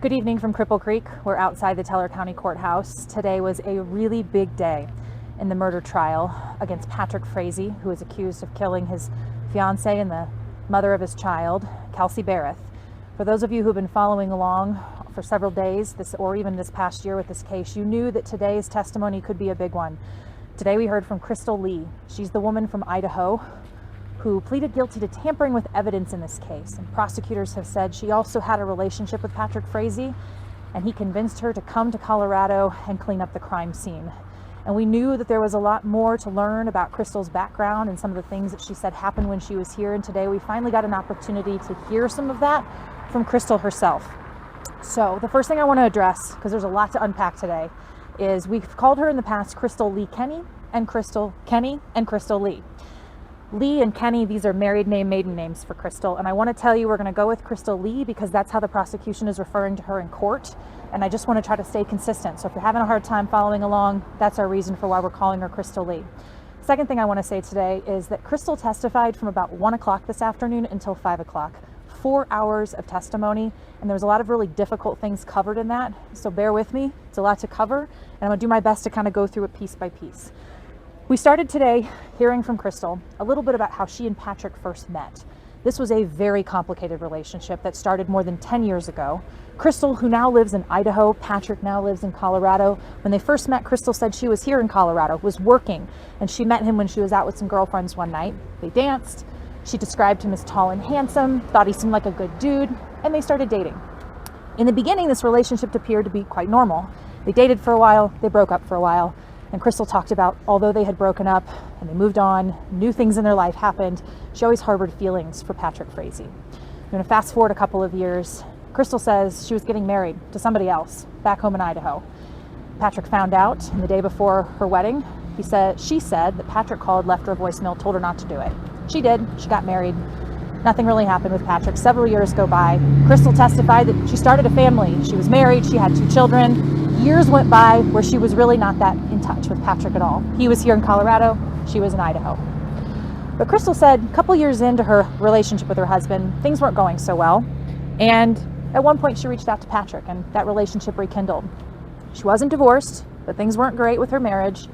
Good evening from Cripple Creek. We're outside the Teller County Courthouse. Today was a really big day in the murder trial against Patrick Frazee, who is accused of killing his fiancée and the mother of his child, Kelsey Berreth. For those of you who've been following along for several days, or even this past year with this case, you knew that today's testimony could be a big one. Today we heard from Crystal Lee. She's the woman from Idaho who pleaded guilty to tampering with evidence in this case. And prosecutors have said she also had a relationship with Patrick Frazee, and he convinced her to come to Colorado and clean up the crime scene. And we knew that there was a lot more to learn about Crystal's background and some of the things that she said happened when she was here. And today we finally got an opportunity to hear some of that from Crystal herself. So the first thing I want to address, because there's a lot to unpack today, is we've called her in the past Crystal Lee Kenny and Crystal Lee. Lee and Kenny, these are married name, maiden names for Crystal. And I want to tell you, we're going to go with Crystal Lee because that's how the prosecution is referring to her in court. And I just want to try to stay consistent. So if you're having a hard time following along, that's our reason for why we're calling her Crystal Lee. Second thing I want to say today is that Crystal testified from about 1 o'clock this afternoon until 5 o'clock. 4 hours of testimony, and there's a lot of really difficult things covered in that. So bear with me. It's a lot to cover, and I'm going to do my best to kind of go through it piece by piece. We started today hearing from Crystal a little bit about how she and Patrick first met. This was a very complicated relationship that started more than 10 years ago. Crystal, who now lives in Idaho, Patrick now lives in Colorado. When they first met, Crystal said she was here in Colorado, was working, and she met him when she was out with some girlfriends one night. They danced. She described him as tall and handsome, thought he seemed like a good dude, and they started dating. In the beginning, this relationship appeared to be quite normal. They dated for a while, they broke up for a while. And Crystal talked about, although they had broken up and they moved on, new things in their life happened, she always harbored feelings for Patrick Frazee. I'm going to fast forward a couple of years. Crystal says she was getting married to somebody else back home in Idaho. Patrick found out, and the day before her wedding, she said that Patrick called, left her a voicemail, told her not to do it. She did. She got married. Nothing really happened with Patrick. Several years go by. Crystal testified that she started a family. She was married. She had 2 children. Years went by where she was really not that in touch with Patrick at all. He was here in Colorado. She was in Idaho. But Crystal said a couple years into her relationship with her husband, things weren't going so well. And at one point she reached out to Patrick, and that relationship rekindled. She wasn't divorced, but things weren't great with her marriage.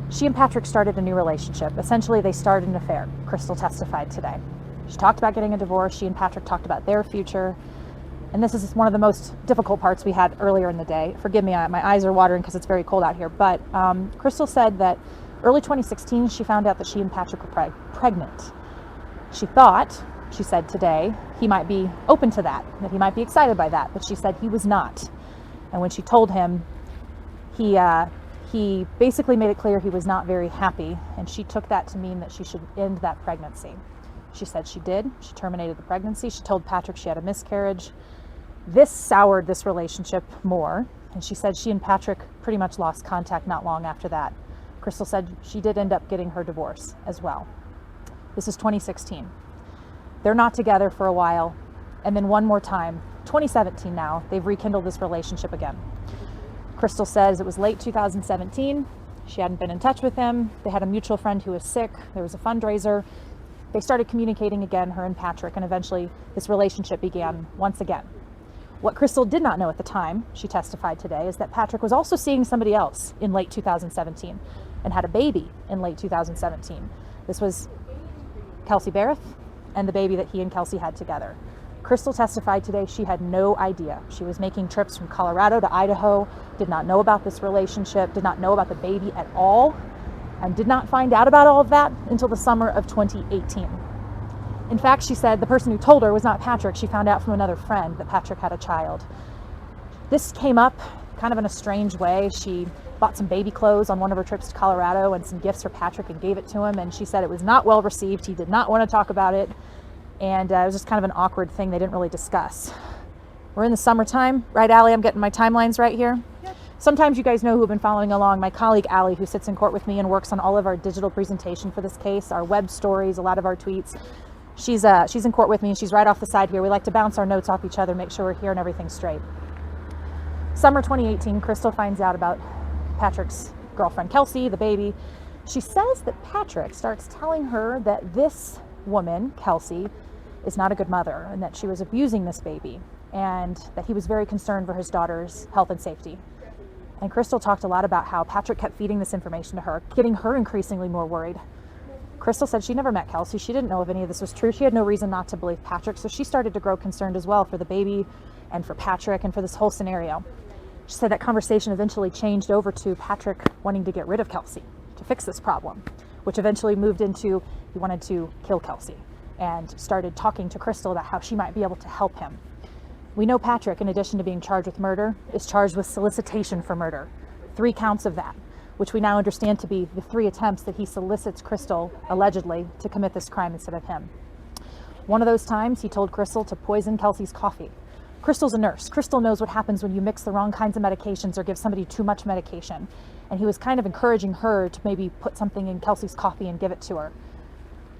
She and Patrick started a new relationship. Essentially, they started an affair. Crystal testified today. She talked about getting a divorce. She and Patrick talked about their future. And this is one of the most difficult parts we had earlier in the day. Forgive me, my eyes are watering because it's very cold out here. But Crystal said that early 2016, she found out that she and Patrick were pregnant. She thought, she said today, he might be open to that he might be excited by that. But she said he was not. And when she told him, he basically made it clear he was not very happy. And she took that to mean that she should end that pregnancy. She said she did. She terminated the pregnancy. She told Patrick she had a miscarriage. This soured this relationship more, and she said she and Patrick pretty much lost contact not long after that. Crystal said she did end up getting her divorce as well. This is 2016. They're not together for a while, and then one more time, 2017 now, they've rekindled this relationship again. Crystal says it was late 2017. She hadn't been in touch with him. They had a mutual friend who was sick. There was a fundraiser. They started communicating again, her and Patrick, and eventually this relationship began once again. What Crystal did not know at the time, she testified today, is that Patrick was also seeing somebody else in late 2017 and had a baby in late 2017. This was Kelsey Berreth and the baby that he and Kelsey had together. Crystal testified today she had no idea. She was making trips from Colorado to Idaho, did not know about this relationship, did not know about the baby at all, and did not find out about all of that until the summer of 2018. In fact, she said the person who told her was not Patrick. She found out from another friend that Patrick had a child. This came up kind of in a strange way. She bought some baby clothes on one of her trips to Colorado and some gifts for Patrick and gave it to him. And she said it was not well received. He did not want to talk about it. And it was just kind of an awkward thing they didn't really discuss. We're in the summertime, right, Allie? I'm getting my timelines right here. Yep. Sometimes you guys know who have been following along. My colleague Allie, who sits in court with me and works on all of our digital presentation for this case, our web stories, a lot of our tweets. She's in court with me, and she's right off the side here. We like to bounce our notes off each other, make sure we're hearing everything straight. Summer 2018, Crystal finds out about Patrick's girlfriend, Kelsey, the baby. She says that Patrick starts telling her that this woman, Kelsey, is not a good mother and that she was abusing this baby, and that he was very concerned for his daughter's health and safety. And Crystal talked a lot about how Patrick kept feeding this information to her, getting her increasingly more worried. Crystal said she never met Kelsey. She didn't know if any of this was true. She had no reason not to believe Patrick, so she started to grow concerned as well for the baby and for Patrick and for this whole scenario. She said that conversation eventually changed over to Patrick wanting to get rid of Kelsey to fix this problem, which eventually moved into he wanted to kill Kelsey, and started talking to Crystal about how she might be able to help him. We know Patrick, in addition to being charged with murder, is charged with solicitation for murder, 3 counts of that, which we now understand to be the 3 attempts that he solicits Crystal, allegedly, to commit this crime instead of him. One of those times, he told Crystal to poison Kelsey's coffee. Crystal's a nurse. Crystal knows what happens when you mix the wrong kinds of medications or give somebody too much medication. And he was kind of encouraging her to maybe put something in Kelsey's coffee and give it to her.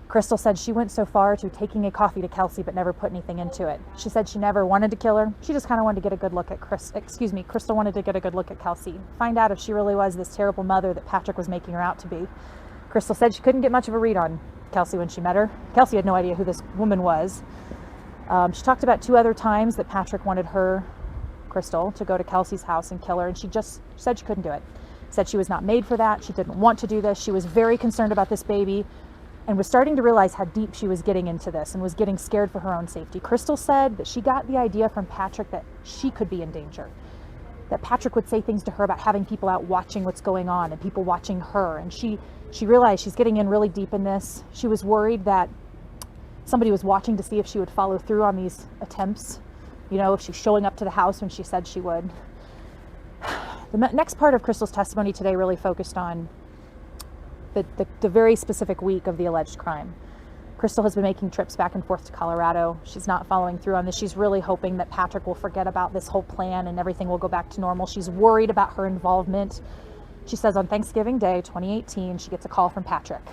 Crystal said she went so far to taking a coffee to Kelsey but never put anything into it. She said she never wanted to kill her. She just kind of wanted to get a good look at Crystal wanted to get a good look at Kelsey, find out if she really was this terrible mother that Patrick was making her out to be. Crystal said she couldn't get much of a read on Kelsey when she met her. Kelsey had no idea who this woman was. She talked about 2 other times that Patrick wanted her, Crystal, to go to Kelsey's house and kill her, and she just said she couldn't do it. Said she was not made for that. She didn't want to do this. She was very concerned about this baby and was starting to realize how deep she was getting into this and was getting scared for her own safety. Crystal said that she got the idea from Patrick that she could be in danger, that Patrick would say things to her about having people out watching what's going on and people watching her. And she realized she's getting in really deep in this. She was worried that somebody was watching to see if she would follow through on these attempts, if she's showing up to the house when she said she would. The next part of Crystal's testimony today really focused on the very specific week of the alleged crime. Crystal has been making trips back and forth to Colorado. She's not following through on this. She's really hoping that Patrick will forget about this whole plan and everything will go back to normal. She's worried about her involvement. She says on Thanksgiving Day, 2018, she gets a call from Patrick.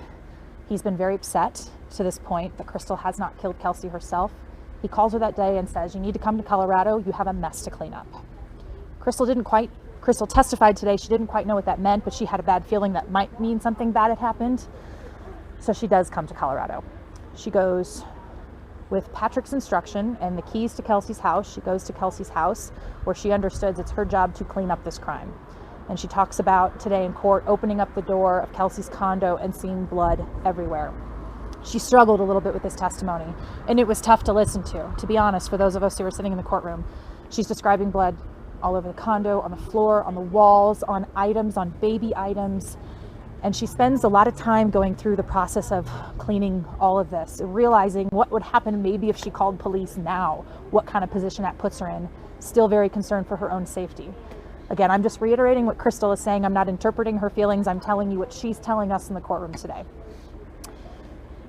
He's been very upset to this point that Crystal has not killed Kelsey herself. He calls her that day and says, "You need to come to Colorado. You have a mess to clean up." Crystal testified today. She didn't quite know what that meant, but she had a bad feeling that might mean something bad had happened. So she does come to Colorado. She goes with Patrick's instruction and the keys to Kelsey's house. She goes to Kelsey's house where she understood it's her job to clean up this crime. And she talks about today in court opening up the door of Kelsey's condo and seeing blood everywhere. She struggled a little bit with this testimony, and it was tough to listen to be honest, for those of us who were sitting in the courtroom. She's describing blood all over the condo, on the floor, on the walls, on items, on baby items. And she spends a lot of time going through the process of cleaning all of this, realizing what would happen maybe if she called police now, what kind of position that puts her in, still very concerned for her own safety. Again, I'm just reiterating what Crystal is saying. I'm not interpreting her feelings. I'm telling you what she's telling us in the courtroom today.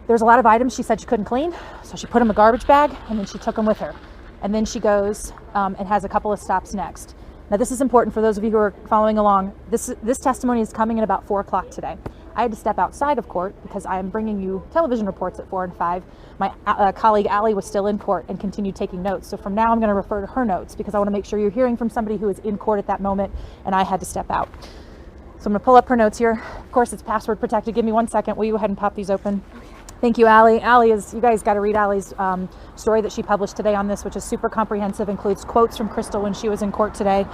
There's a lot of items she said she couldn't clean, so she put them in a garbage bag and then she took them with her. And then she goes and has a couple of stops next. Now this is important for those of you who are following along. This testimony is coming at about 4 o'clock today. I had to step outside of court because I am bringing you television reports at 4 and 5. My colleague Allie was still in court and continued taking notes. So from now I'm going to refer to her notes because I want to make sure you're hearing from somebody who is in court at that moment, and I had to step out. So I'm going to pull up her notes here. Of course, it's password protected. Give me 1 second. Will you go ahead and pop these open? Thank you, Allie. Allie you guys got to read Allie's story that she published today on this, which is super comprehensive, includes quotes from Crystal when she was in court today.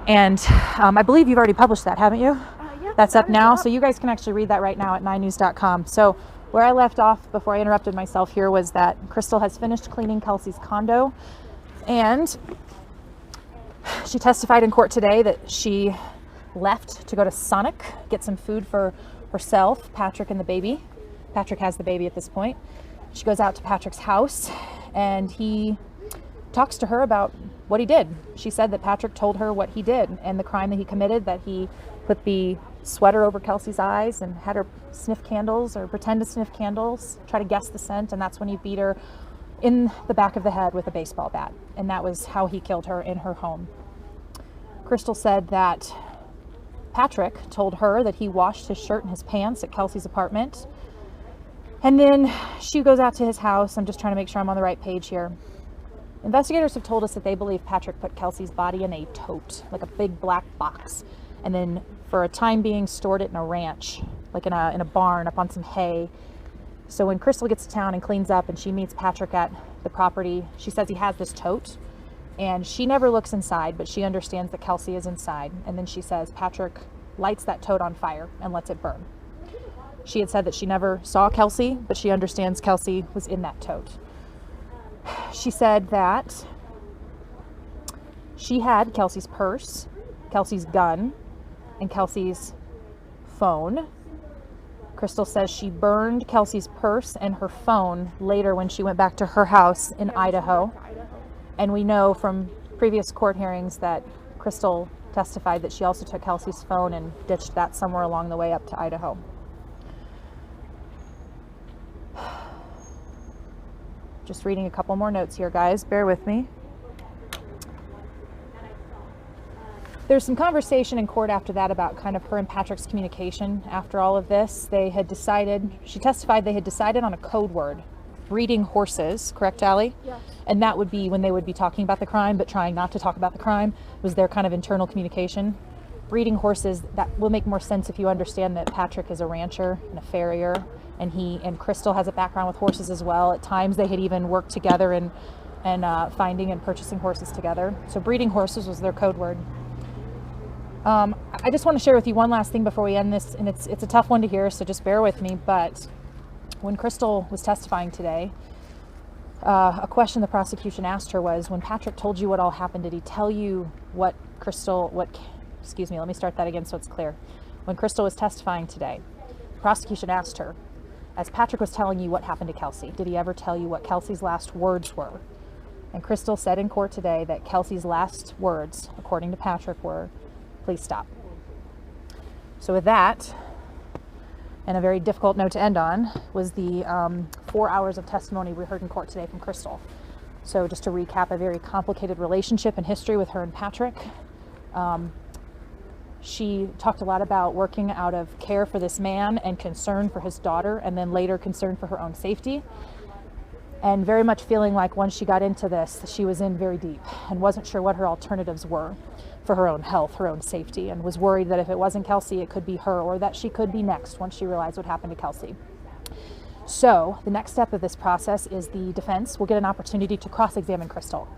And I believe you've already published that, haven't you? Yeah. That's up now. So you guys can actually read that right now at 9news.com. So where I left off before I interrupted myself here was that Crystal has finished cleaning Kelsey's condo. And she testified in court today that she left to go to Sonic, get some food for herself, Patrick, and the baby. Patrick has the baby at this point. She goes out to Patrick's house and he talks to her about what he did. She said that Patrick told her what he did and the crime that he committed, that he put the sweater over Kelsey's eyes and had her sniff candles or pretend to sniff candles, try to guess the scent, and that's when he beat her in the back of the head with a baseball bat. And that was how he killed her in her home. Crystal said that Patrick told her that he washed his shirt and his pants at Kelsey's apartment. And then she goes out to his house. I'm just trying to make sure I'm on the right page here. Investigators have told us that they believe Patrick put Kelsey's body in a tote, like a big black box, and then for a time being stored it in a ranch, like in a barn up on some hay. So when Crystal gets to town and cleans up and she meets Patrick at the property, she says he has this tote, and she never looks inside, but she understands that Kelsey is inside. And then she says Patrick lights that tote on fire and lets it burn. She had said that she never saw Kelsey, but she understands Kelsey was in that tote. She said that she had Kelsey's purse, Kelsey's gun, and Kelsey's phone. Crystal says she burned Kelsey's purse and her phone later when she went back to her house in Idaho. And we know from previous court hearings that Crystal testified that she also took Kelsey's phone and ditched that somewhere along the way up to Idaho. Just reading a couple more notes here, guys. Bear with me. There's some conversation in court after that about kind of her and Patrick's communication after all of this. They had decided, she testified they had decided on a code word, breeding horses, correct, Allie? Yes. And that would be when they would be talking about the crime, but trying not to talk about the crime, was their kind of internal communication. Breeding horses, that will make more sense if you understand that Patrick is a rancher and a farrier, and he and Crystal has a background with horses as well. At times they had even worked together and finding and purchasing horses together. So breeding horses was their code word. I just want to share with you one last thing before we end this, and it's a tough one to hear, so just bear with me. But when Crystal was testifying today, a question the prosecution asked her was, when Patrick told you what all happened, did he tell you what excuse me, let me start that again so it's clear. When Crystal was testifying today, the prosecution asked her, as Patrick was telling you what happened to Kelsey, did he ever tell you what Kelsey's last words were? And Crystal said in court today that Kelsey's last words, according to Patrick, were, "Please stop." So with that, and a very difficult note to end on, was the 4 hours of testimony we heard in court today from Crystal. So just to recap, a very complicated relationship and history with her and Patrick. She talked a lot about working out of care for this man and concern for his daughter, and then later concern for her own safety. And very much feeling like once she got into this, she was in very deep and wasn't sure what her alternatives were for her own health, her own safety, and was worried that if it wasn't Kelsey, it could be her, or that she could be next once she realized what happened to Kelsey. So the next step of this process is the defense will get an opportunity to cross-examine Crystal.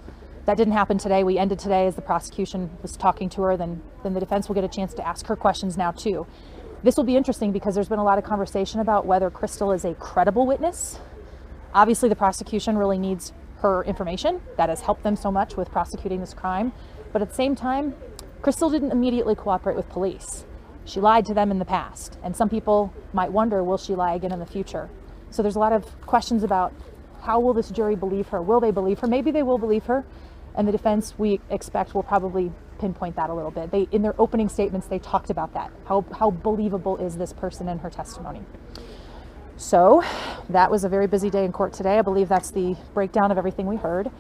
That didn't happen today. We ended today as the prosecution was talking to her. Then the defense will get a chance to ask her questions now too. This will be interesting because there's been a lot of conversation about whether Crystal is a credible witness. Obviously, the prosecution really needs her information. That has helped them so much with prosecuting this crime. But at the same time, Crystal didn't immediately cooperate with police. She lied to them in the past. And some people might wonder, will she lie again in the future? So there's a lot of questions about how will this jury believe her? Will they believe her? Maybe they will believe her. And the defense, we expect, will probably pinpoint that a little bit. In their opening statements, they talked about that. How believable is this person and her testimony? So that was a very busy day in court today. I believe that's the breakdown of everything we heard.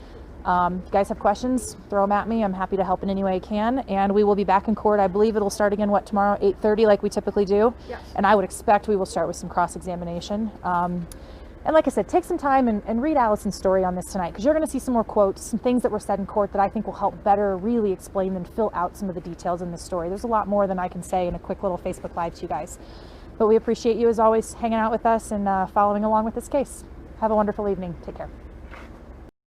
If you guys have questions, throw them at me. I'm happy to help in any way I can. And we will be back in court. I believe it'll start again, tomorrow, 8:30, like we typically do. Yes. And I would expect we will start with some cross-examination. And like I said, take some time and read Allison's story on this tonight, because you're going to see some more quotes, some things that were said in court that I think will help better really explain and fill out some of the details in this story. There's a lot more than I can say in a quick little Facebook Live to you guys. But we appreciate you, as always, hanging out with us and following along with this case. Have a wonderful evening. Take care.